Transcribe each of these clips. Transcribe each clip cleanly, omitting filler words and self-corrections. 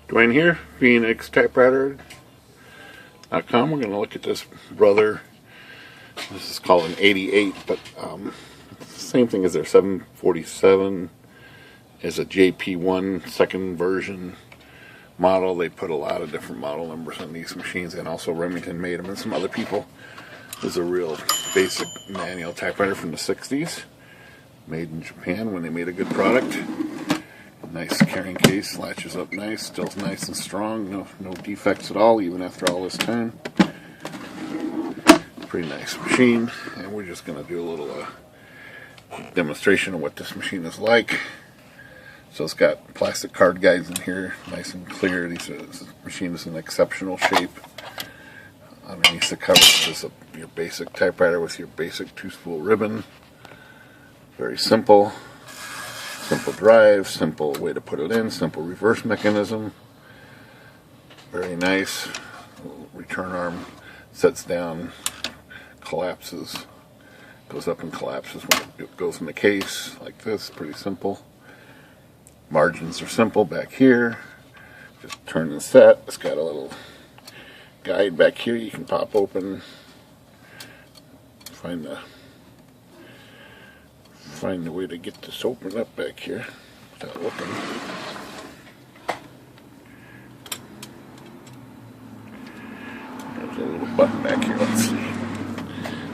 Dwayne here, Phoenix Typewriter.com. We're going to look at this brother. This is called an 88, but same thing as their 747 is a JP1 second version model. They put a lot of different model numbers on these machines, and also Remington made them, and some other people. This is a real basic manual typewriter from the 60s, made in Japan when they made a good product. Nice carrying case, latches up nice, still nice and strong, no defects at all, even after all this time. Pretty nice machine, and we're just going to do a little demonstration of what this machine is like. So it's got plastic card guides in here, nice and clear. This machine is in exceptional shape. Underneath the cover is your basic typewriter with your basic two-spool ribbon. Very simple. Simple drive, simple way to put it in, simple reverse mechanism. Very nice. Return arm sets down, collapses, goes up and collapses when it goes in the case, like this. Pretty simple. Margins are simple back here. Just turn and set. It's got a little guide back here you can pop open. Find the way to get this open up back here without looking. There's a little button back here. Let's see.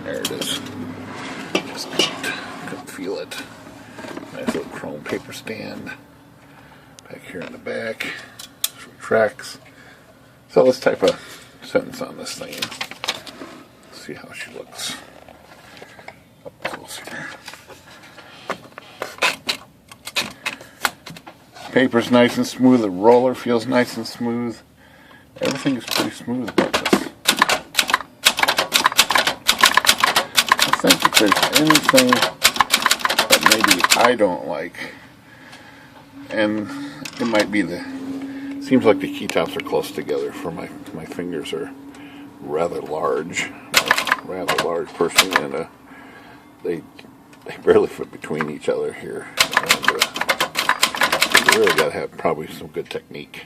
There it is. Just couldn't feel it. Nice little chrome paper stand. Back here in the back. This retracts. So let's type a sentence on this thing. See how she looks up close here. Paper's nice and smooth. The roller feels nice and smooth. Everything is pretty smooth about this. I think if there's anything that maybe I don't like, and it might be seems like the key tops are close together for my fingers are rather large. I'm a rather large person, and they barely fit between each other here. And, you really got to have probably some good technique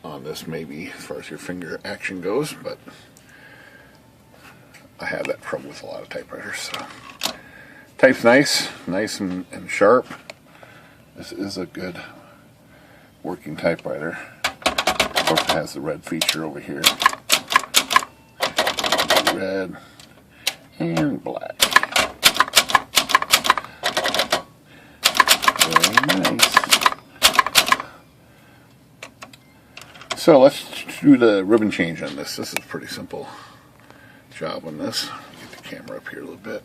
on this, maybe as far as your finger action goes, but I have that problem with a lot of typewriters. So type's nice and sharp. This is a good working typewriter. Of course, it has the red feature over here. Red and black. Very nice. So let's do the ribbon change on this. This is a pretty simple job on this. Get the camera up here a little bit.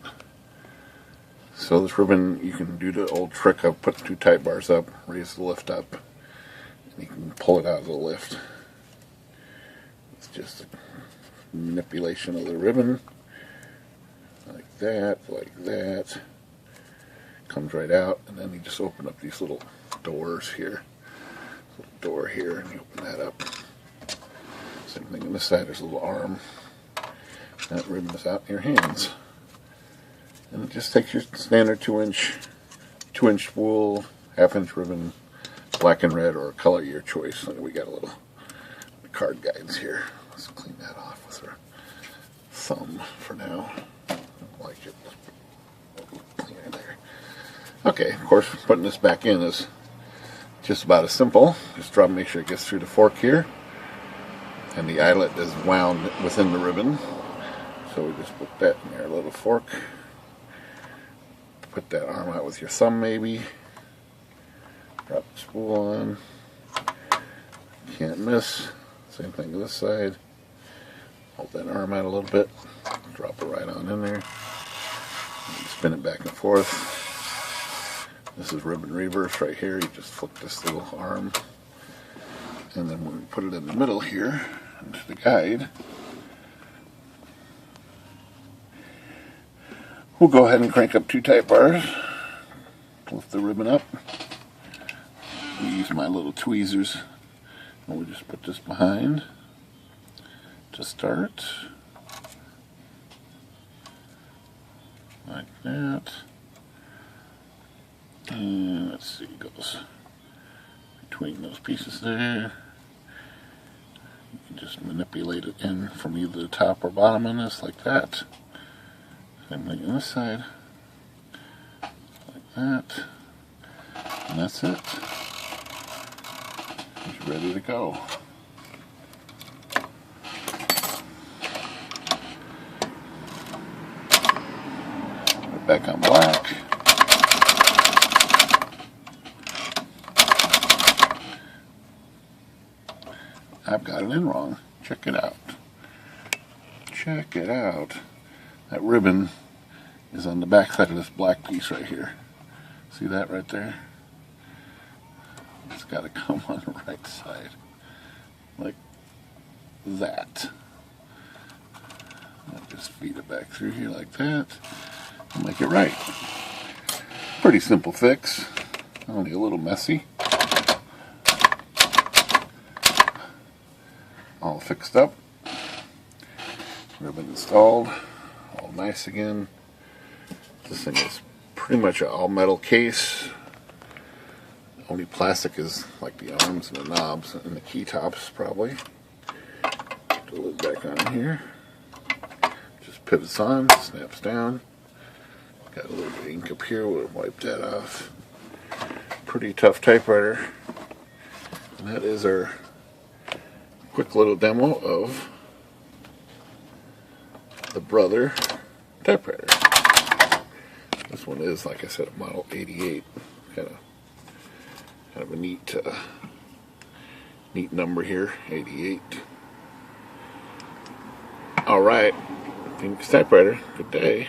So this ribbon, you can do the old trick of putting two type bars up, raise the lift up, and you can pull it out of the lift. It's just a manipulation of the ribbon. Like that. Comes right out, and then you just open up these little doors here. Little door here, and you open that up. Same thing on this side, there's a little arm. That ribbon is out in your hands. And just take your standard 2-inch spool, 1/2-inch ribbon, black and red, or a color of your choice. And we got a little card guides here. Let's clean that off with our thumb for now. I don't like it. Cleaner there. Okay, of course, putting this back in is just about as simple. Just make sure it gets through the fork here. And the eyelet is wound within the ribbon. So we just put that in our little fork. Put that arm out with your thumb maybe. Drop the spool on. Can't miss. Same thing to this side. Hold that arm out a little bit. Drop it right on in there. And spin it back and forth. This is ribbon reverse right here. You just flip this little arm. And then when we put it in the middle here, into the guide, we'll go ahead and crank up 2 type bars. Lift the ribbon up. We use my little tweezers. And we'll just put this behind to start. Like that. And let's see, it goes between those pieces there. You can just manipulate it in from either the top or bottom on this like that. Same thing on this side. Like that. And that's it. It's ready to go. Put it back on black. I've got it in wrong. Check it out. Check it out. That ribbon is on the back side of this black piece right here. See that right there? It's got to come on the right side. Like that. I'll just feed it back through here like that. And make it right. Pretty simple fix. Only a little messy. All fixed up. Ribbon installed. All nice again. This thing is pretty much an all metal case. Only plastic is like the arms and the knobs and the key tops probably. Put the lid back on here. Just pivots on, snaps down. Got a little bit of ink up here, we'll wipe that off. Pretty tough typewriter. And that is our quick little demo of the Brother typewriter. This one is, like I said, a model 88. Kind of a neat number here, 88. All right, Phoenix Typewriter. Good day.